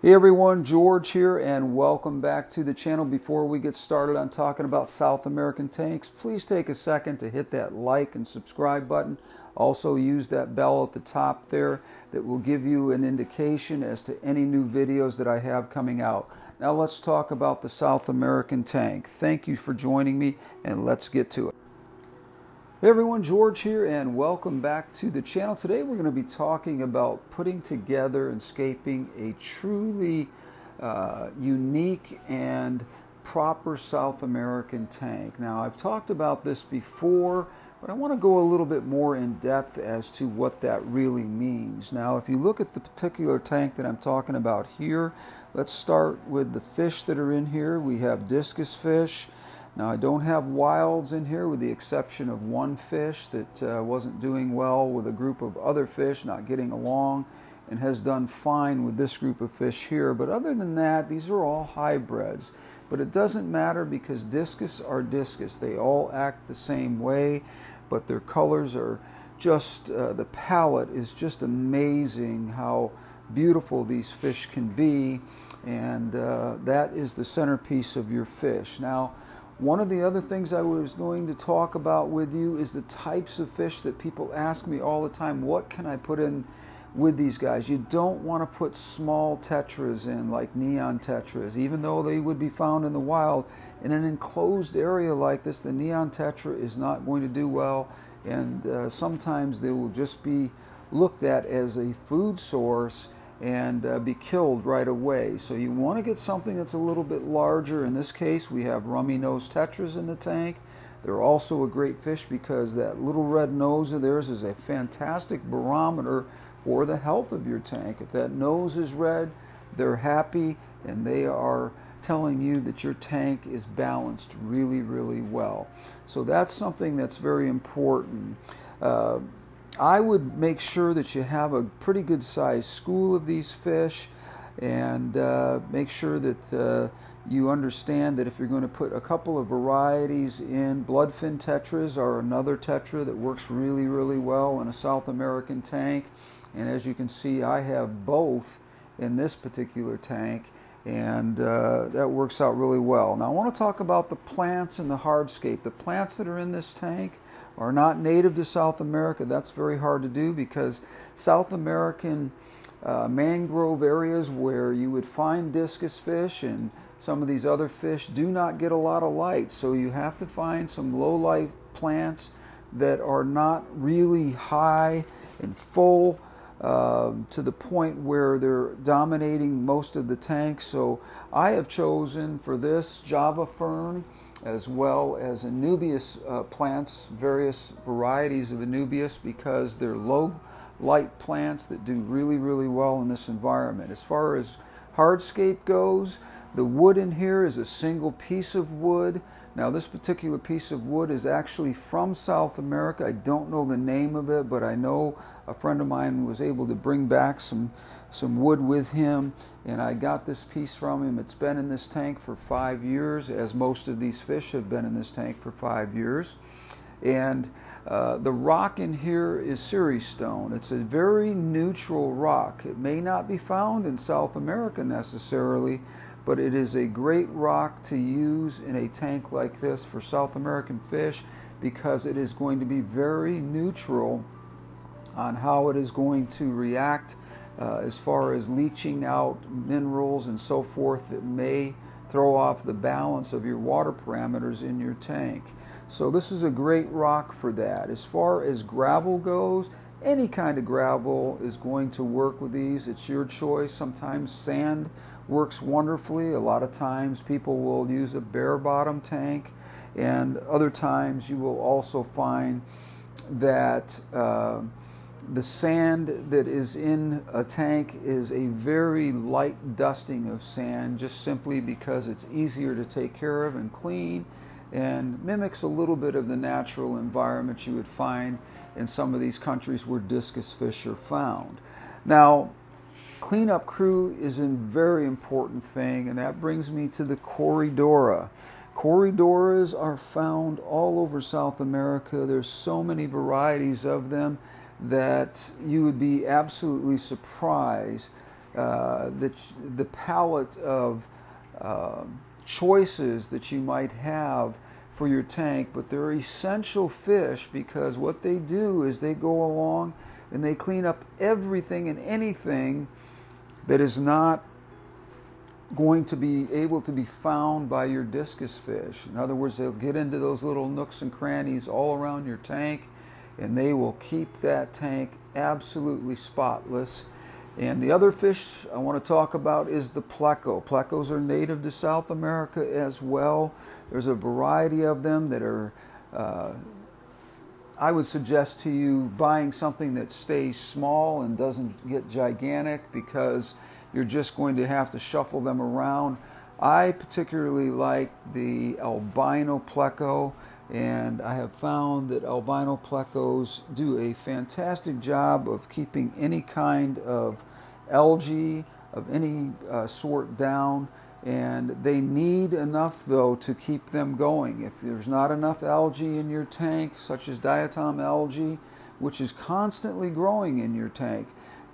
Hey everyone, George here and welcome back to the channel. Before we get started on talking about South American tanks, please take a second to hit that like and subscribe button. Also use that bell at the top there that will give you an indication as to any new videos that I have coming out. Now let's talk about the South American tank. Thank you for joining me and let's get to it. Hey everyone, George here and welcome back to the channel. Today we're going to be talking about putting together and scaping a truly unique and proper South American tank. Now I've talked about this before, but I want to go a little bit more in depth as to what that really means. Now if you look at the particular tank that I'm talking about here, let's start with the fish that are in here. We have discus fish. Now I don't have wilds in here with the exception of one fish that wasn't doing well with a group of other fish, not getting along, and has done fine with this group of fish here. But other than that, these are all hybrids. But it doesn't matter because discus are discus. They all act the same way, but their colors are just, the palette is just amazing how beautiful these fish can be, and that is the centerpiece of your fish. Now, one of the other things I was going to talk about with you is the types of fish that people ask me all the time. What can I put in with these guys? You don't want to put small tetras in like neon tetras, even though they would be found in the wild. In an enclosed area like this, the neon tetra is not going to do well, and sometimes they will just be looked at as a food source and be killed right away. So you want to get something that's a little bit larger. In this case, we have rummy nose tetras in the tank. They're also a great fish because that little red nose of theirs is a fantastic barometer for the health of your tank. If that nose is red, they're happy and they are telling you that your tank is balanced really, really well. So that's something that's very important. I would make sure that you have a pretty good sized school of these fish, and make sure that you understand that if you're going to put a couple of varieties in, bloodfin tetras are another tetra that works really, really well in a South American tank. And as you can see, I have both in this particular tank, and that works out really well. Now I want to talk about the plants and the hardscape. The plants that are in this tank are not native to South America. That's very hard to do because South American mangrove areas where you would find discus fish and some of these other fish do not get a lot of light. So you have to find some low light plants that are not really high and full to the point where they're dominating most of the tank. So I have chosen for this Java fern as well as Anubias plants, various varieties of Anubias, because they're low light plants that do really, really well in this environment. As far as hardscape goes, the wood in here is a single piece of wood. Now this particular piece of wood is actually from South America. I don't know the name of it, but I know a friend of mine was able to bring back some wood with him, and I got this piece from him. It's been in this tank for 5 years, as most of these fish have been in this tank for 5 years. And the rock in here is Ceres stone. It's a very neutral rock. It may not be found in South America necessarily, but it is a great rock to use in a tank like this for South American fish because it is going to be very neutral on how it is going to react as far as leaching out minerals and so forth that may throw off the balance of your water parameters in your tank. So this is a great rock for that. As far as gravel goes, any kind of gravel is going to work with these. It's your choice. Sometimes sand works wonderfully. A lot of times people will use a bare bottom tank, and other times you will also find that the sand that is in a tank is a very light dusting of sand, just simply because it's easier to take care of and clean and mimics a little bit of the natural environment you would find in some of these countries where discus fish are found. Now, cleanup crew is a very important thing, and that brings me to the Corydora. Corydoras are found all over South America. There's so many varieties of them that you would be absolutely surprised the palette of choices that you might have for your tank, but they're essential fish because what they do is they go along and they clean up everything and anything that is not going to be able to be found by your discus fish. In other words, they'll get into those little nooks and crannies all around your tank, and they will keep that tank absolutely spotless. And the other fish I want to talk about is the pleco. Plecos are native to South America as well. There's a variety of them that are, I would suggest to you buying something that stays small and doesn't get gigantic, because you're just going to have to shuffle them around. I particularly like the albino pleco, and I have found that albino plecos do a fantastic job of keeping any kind of algae of any sort down, and they need enough though to keep them going. If there's not enough algae in your tank, such as diatom algae, which is constantly growing in your tank,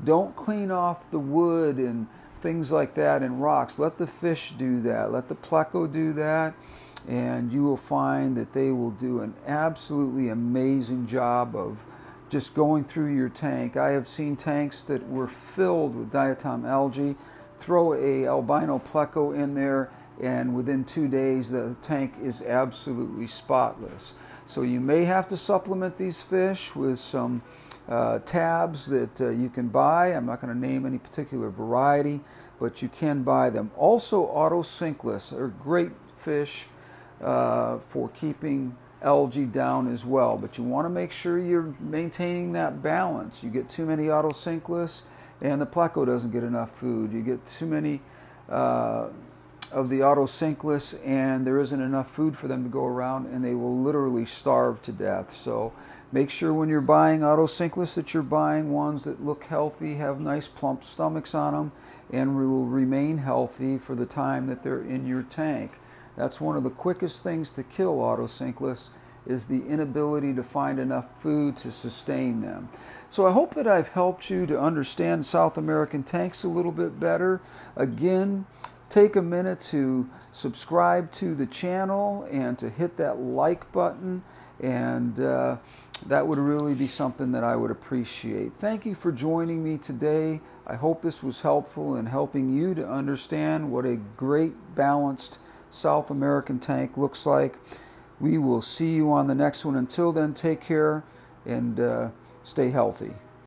don't clean off the wood and things like that and rocks. Let the fish do that. Let the pleco do that, and you will find that they will do an absolutely amazing job of just going through your tank. I have seen tanks that were filled with diatom algae. Throw a albino pleco in there, and within 2 days the tank is absolutely spotless. So you may have to supplement these fish with some tabs that you can buy. I'm not going to name any particular variety, but you can buy them. Also, autosynclus are great fish for keeping algae down as well, but you want to make sure you're maintaining that balance. You get too many autosynclus and the pleco doesn't get enough food. You get too many of the autosynclus and there isn't enough food for them to go around, and they will literally starve to death. So make sure when you're buying autosynclus that you're buying ones that look healthy, have nice plump stomachs on them, and will remain healthy for the time that they're in your tank. That's one of the quickest things to kill autosynclus, is the inability to find enough food to sustain them. So I hope that I've helped you to understand South American tanks a little bit better. Again, take a minute to subscribe to the channel and to hit that like button, and that would really be something that I would appreciate. Thank you for joining me today. I hope this was helpful in helping you to understand what a great balanced South American tank looks like. We will see you on the next one. Until then, take care and stay healthy.